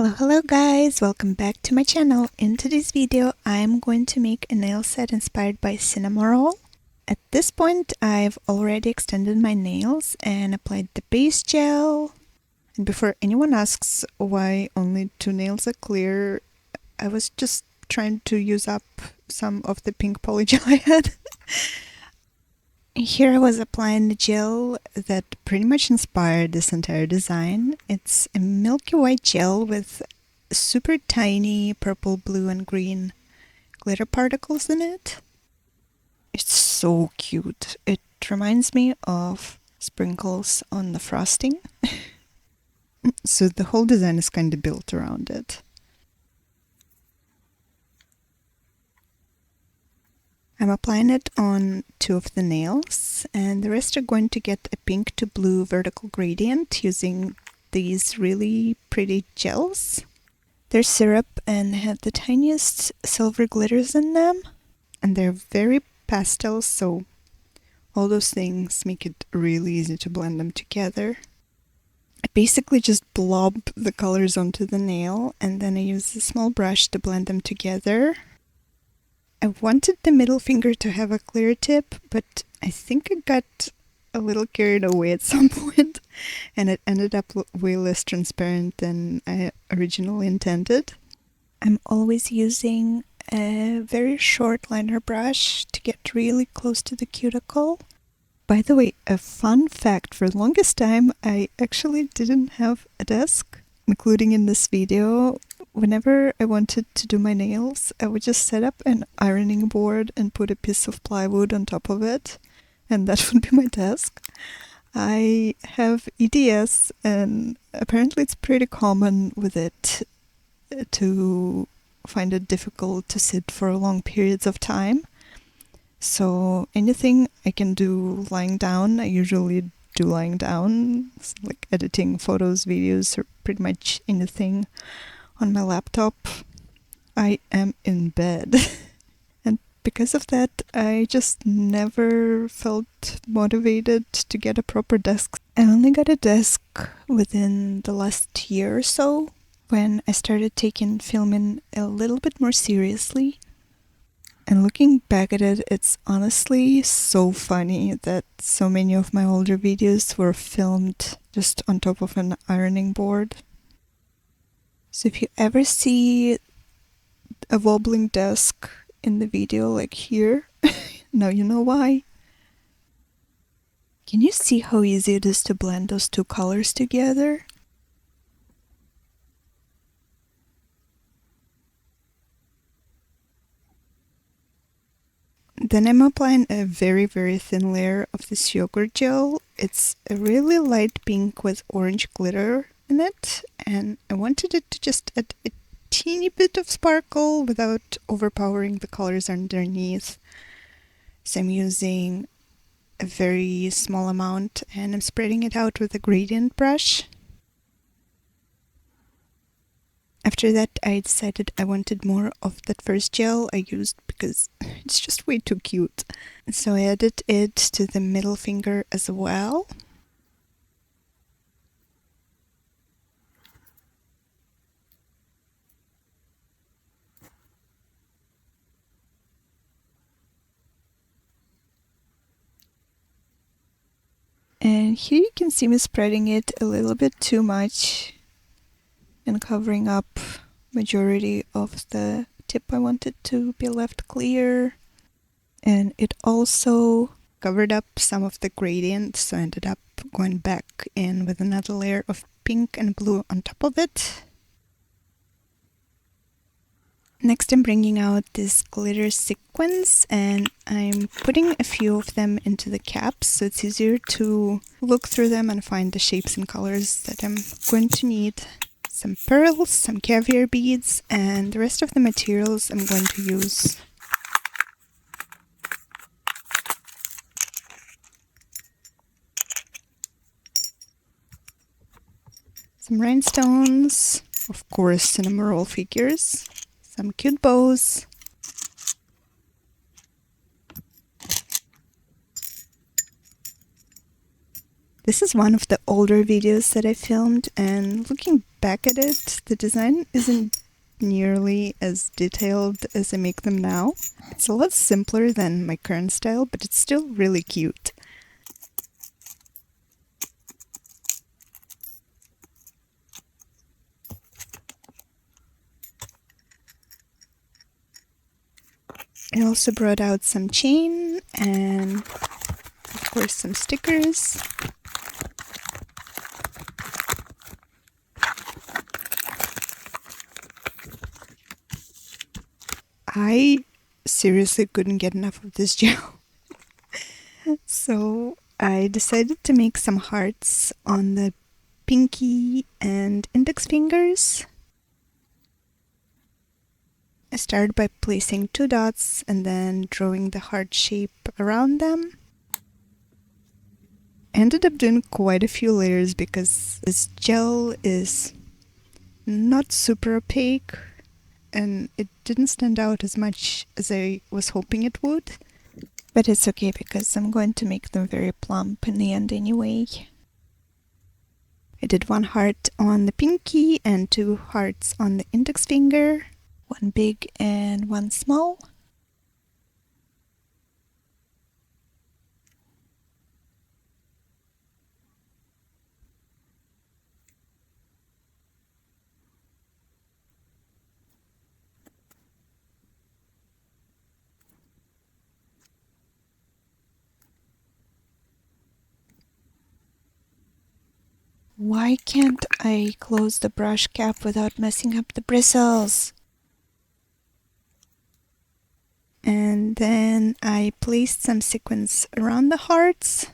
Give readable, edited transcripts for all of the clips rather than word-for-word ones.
Hello guys, welcome back to my channel. In today's video I'm going to make a nail set inspired by cinnamoroll. At this point I've already extended my nails and applied the base gel. And before anyone asks why only 2 nails are clear, I was just trying to use up some of the pink polygel I had. Here I was applying the gel that pretty much inspired this entire design. It's a milky white gel with super tiny purple, blue, and green glitter particles in it. It's so cute. It reminds me of sprinkles on the frosting. So the whole design is kind of built around it. I'm applying it on 2 of the nails, and the rest are going to get a pink to blue vertical gradient using these really pretty gels. They're syrup and have the tiniest silver glitters in them, and they're very pastel, so all those things make it really easy to blend them together. I basically just blob the colors onto the nail, and then I use a small brush to blend them together. I wanted the middle finger to have a clear tip, but I think I got a little carried away at some point, and it ended up way less transparent than I originally intended. I'm always using a very short liner brush to get really close to the cuticle. By the way, a fun fact, for the longest time I actually didn't have a desk, including in this video. Whenever I wanted to do my nails, I would just set up an ironing board and put a piece of plywood on top of it, and that would be my desk. I have EDS, and apparently it's pretty common with it to find it difficult to sit for long periods of time. So anything I can do lying down, I usually do lying down, like editing photos, videos, or pretty much anything on my laptop. I am in bed. And because of that, I just never felt motivated to get a proper desk. I only got a desk within the last year or so, when I started taking filming a little bit more seriously. And looking back at it, it's honestly so funny that so many of my older videos were filmed just on top of an ironing board. So if you ever see a wobbling desk in the video like here, now you know why. Can you see how easy it is to blend those 2 colors together? Then I'm applying a very thin layer of this yogurt gel. It's a really light pink with orange glitter in it, and I wanted it to just add a teeny bit of sparkle without overpowering the colors underneath. So I'm using a very small amount and I'm spreading it out with a gradient brush. After that, I decided I wanted more of that first gel I used because it's just way too cute. So I added it to the middle finger as well. And here you can see me spreading it a little bit too much and covering up majority of the tip I wanted to be left clear. And it also covered up some of the gradient, so I ended up going back in with another layer of pink and blue on top of it. Next I'm bringing out this glitter sequins, and I'm putting a few of them into the caps so it's easier to look through them and find the shapes and colors that I'm going to need. Some pearls, some caviar beads, and the rest of the materials I'm going to use. Some rhinestones, of course cinnamoroll figures, some cute bows, This is one of the older videos that I filmed, and looking back at it, the design isn't nearly as detailed as I make them now. It's a lot simpler than my current style, but it's still really cute. I also brought out some chain and, of course, some stickers. I seriously couldn't get enough of this gel. So I decided to make some hearts on the pinky and index fingers. I started by placing 2 dots and then drawing the heart shape around them. I ended up doing quite a few layers because this gel is not super opaque and it didn't stand out as much as I was hoping it would. But it's okay because I'm going to make them very plump in the end anyway. I did 1 heart on the pinky and 2 hearts on the index finger, 1 big and 1 small. Why can't I close the brush cap without messing up the bristles? And then I placed some sequins around the hearts.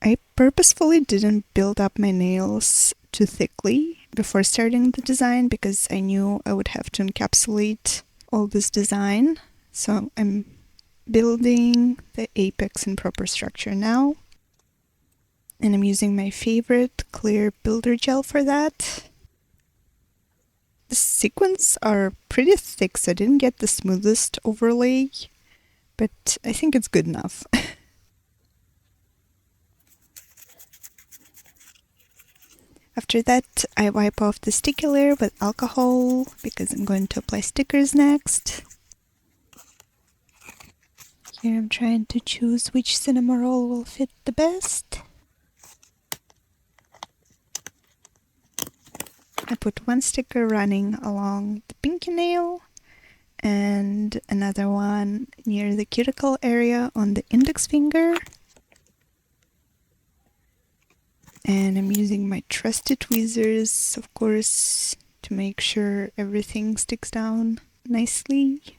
I purposefully didn't build up my nails too thickly before starting the design because I knew I would have to encapsulate all this design. So I'm building the apex in proper structure now. And I'm using my favorite clear builder gel for that. The sequins are pretty thick, so I didn't get the smoothest overlay, but I think it's good enough. After that, I wipe off the sticky layer with alcohol because I'm going to apply stickers next. Here I'm trying to choose which cinnamoroll will fit the best. I put 1 sticker running along the pinky nail and another one near the cuticle area on the index finger. And I'm using my trusty tweezers, of course, to make sure everything sticks down nicely.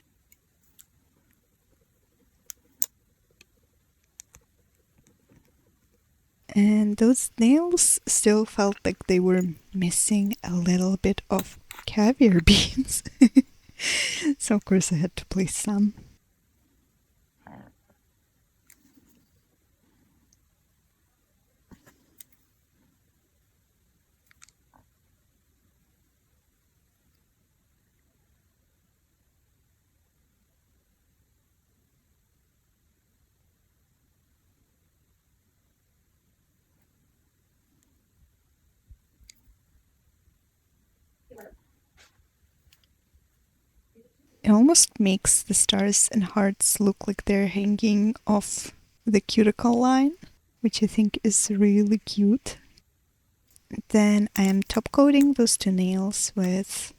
And those nails still felt like they were missing a little bit of caviar beans. So of course I had to place some. It almost makes the stars and hearts look like they're hanging off the cuticle line, which I think is really cute. Then I am top coating those 2 nails with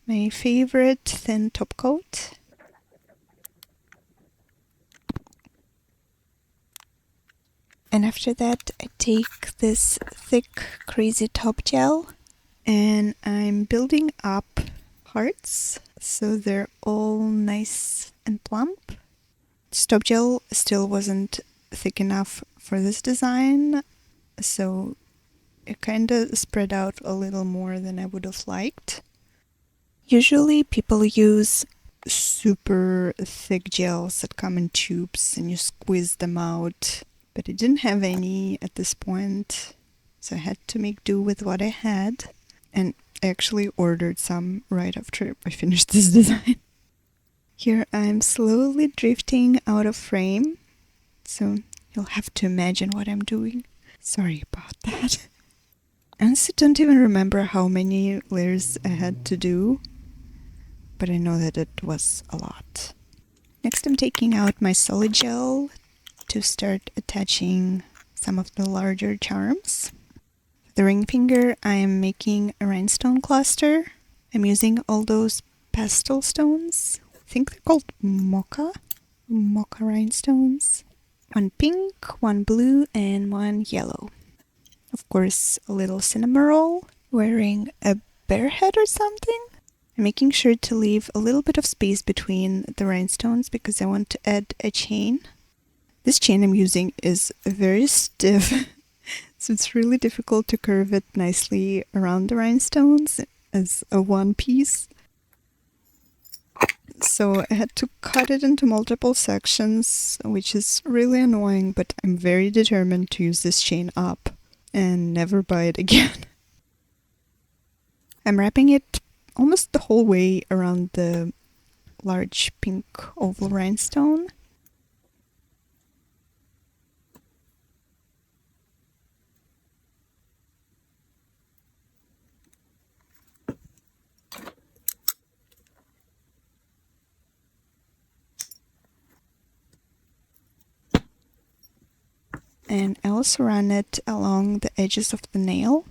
my favorite thin top coat. And after that, I take this thick crazy top gel and I'm building up hearts so they're all nice and plump. This top gel still wasn't thick enough for this design, so it kind of spread out a little more than I would have liked. Usually people use super thick gels that come in tubes and you squeeze them out, but I didn't have any at this point, so I had to make do with what I had, and I actually ordered some right after I finished this design. Here I'm slowly drifting out of frame, so you'll have to imagine what I'm doing. Sorry about that. I honestly don't even remember how many layers I had to do, but I know that it was a lot. Next I'm taking out my solid gel to start attaching some of the larger charms. For the ring finger I am making a rhinestone cluster. I'm using all those pastel stones. I think they're called mocha rhinestones. One pink, one blue, and one yellow. Of course, a little cinnamoroll, wearing a bear head or something. I'm making sure to leave a little bit of space between the rhinestones because I want to add a chain. This chain I'm using is very stiff, so it's really difficult to curve it nicely around the rhinestones as a one piece. So I had to cut it into multiple sections, which is really annoying, but I'm very determined to use this chain up and never buy it again. I'm wrapping it almost the whole way around the large pink oval rhinestone. And I also run it along the edges of the nail.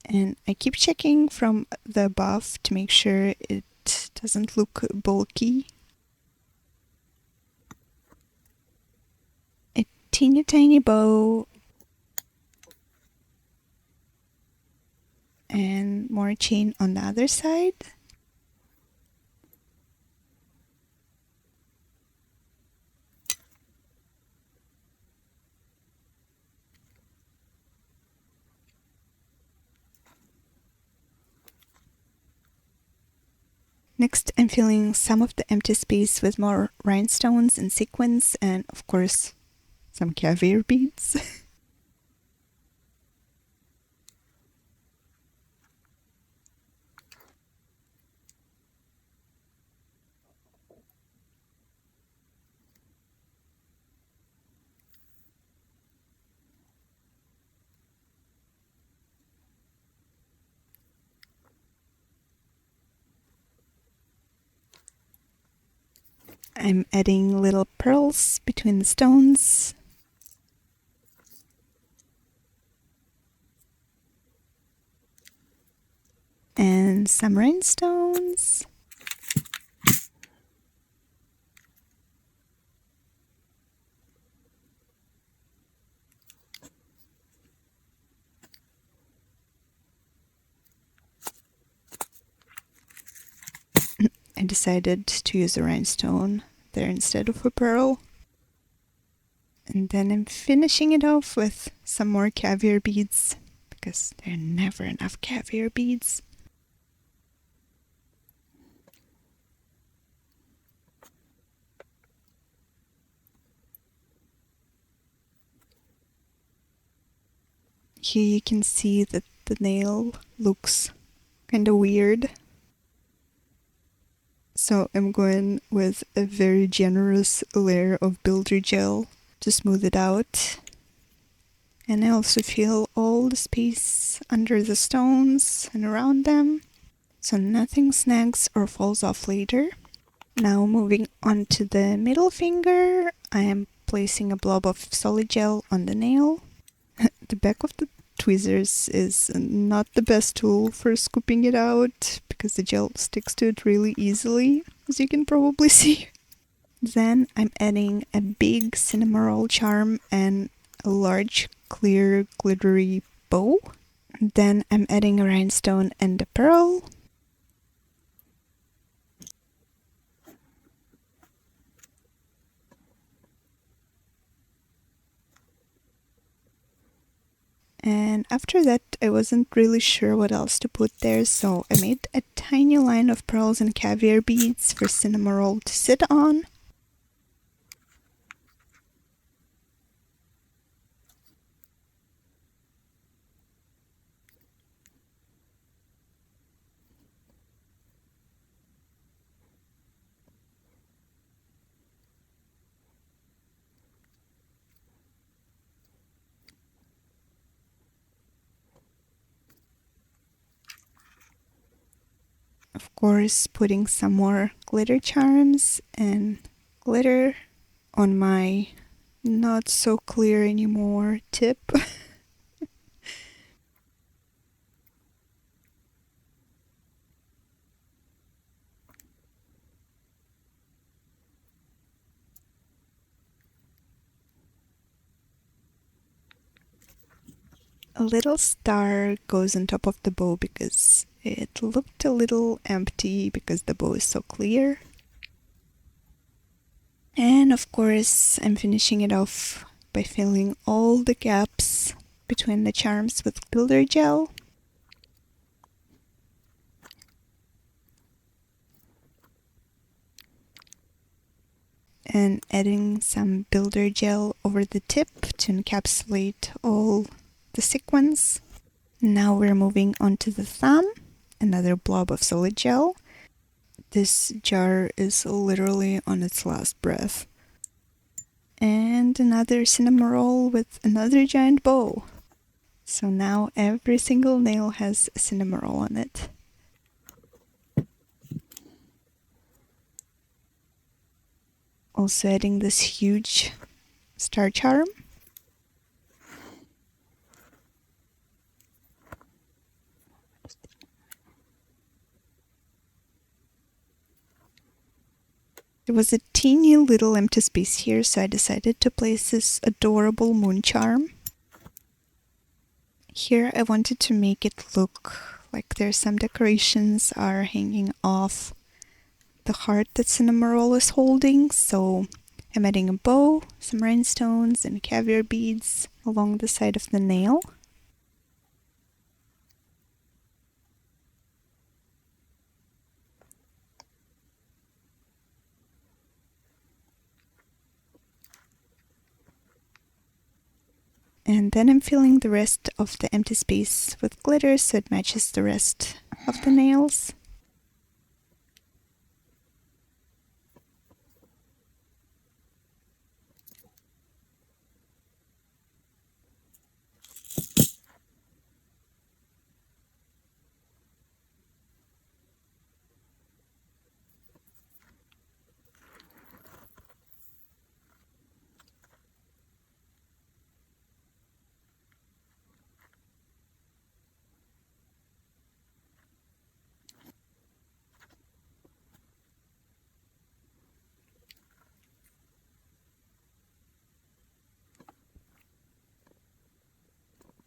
And I keep checking from the above to make sure it doesn't look bulky. A teeny tiny bow. And more chain on the other side. Next, I'm filling some of the empty space with more rhinestones and sequins, and of course, some caviar beads. I'm adding little pearls between the stones. And some rhinestones. I decided to use a rhinestone there instead of a pearl. And then I'm finishing it off with some more caviar beads, because there are never enough caviar beads. Here you can see that the nail looks kind of weird. So I'm going with a very generous layer of builder gel to smooth it out. And I also fill all the space under the stones and around them, so nothing snags or falls off later. Now moving on to the middle finger, I am placing a blob of solid gel on the nail. The back of the tweezers is not the best tool for scooping it out because the gel sticks to it really easily, as you can probably see. Then I'm adding a big cinnamoroll charm and a large clear glittery bow. Then I'm adding a rhinestone and a pearl. And after that, I wasn't really sure what else to put there, so I made a tiny line of pearls and caviar beads for cinnamoroll to sit on. Of course, putting some more glitter charms and glitter on my not so clear anymore tip. A little star goes on top of the bow because it looked a little empty because the bow is so clear. And of course, I'm finishing it off by filling all the gaps between the charms with builder gel. And adding some builder gel over the tip to encapsulate all the sequins. Now we're moving on to the thumb, another blob of solid gel. This jar is literally on its last breath. And another cinnamoroll with another giant bow. So now every single nail has a cinnamoroll on it. Also adding this huge star charm. There was a teeny little empty space here, so I decided to place this adorable moon charm. Here I wanted to make it look like there's some decorations are hanging off the heart that cinnamoroll is holding, so I'm adding a bow, some rhinestones, and caviar beads along the side of the nail. And then I'm filling the rest of the empty space with glitter so it matches the rest of the nails.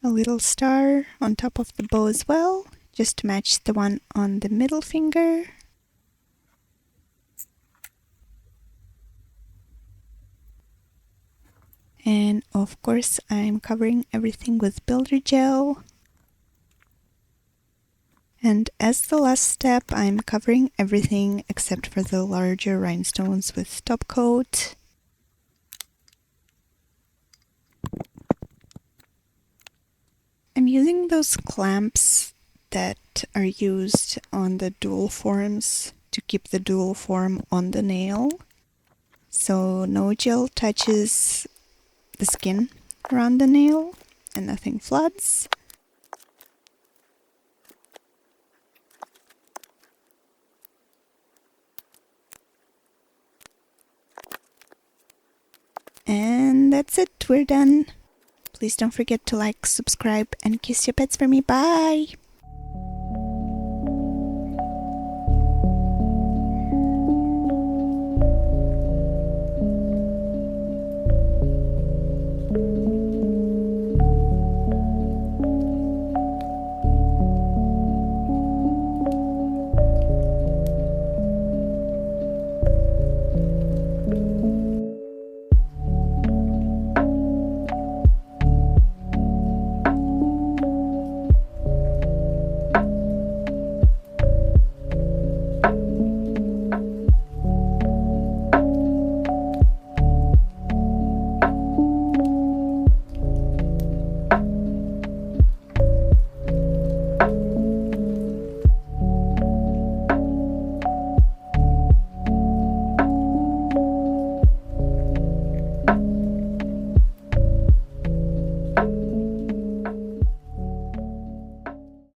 A little star on top of the bow as well, just to match the one on the middle finger. And of course I'm covering everything with builder gel. And as the last step, I'm covering everything except for the larger rhinestones with top coat. I'm using those clamps that are used on the dual forms to keep the dual form on the nail, so no gel touches the skin around the nail and nothing floods. And that's it, we're done. Please don't forget to like, subscribe, and kiss your pets for me. Bye!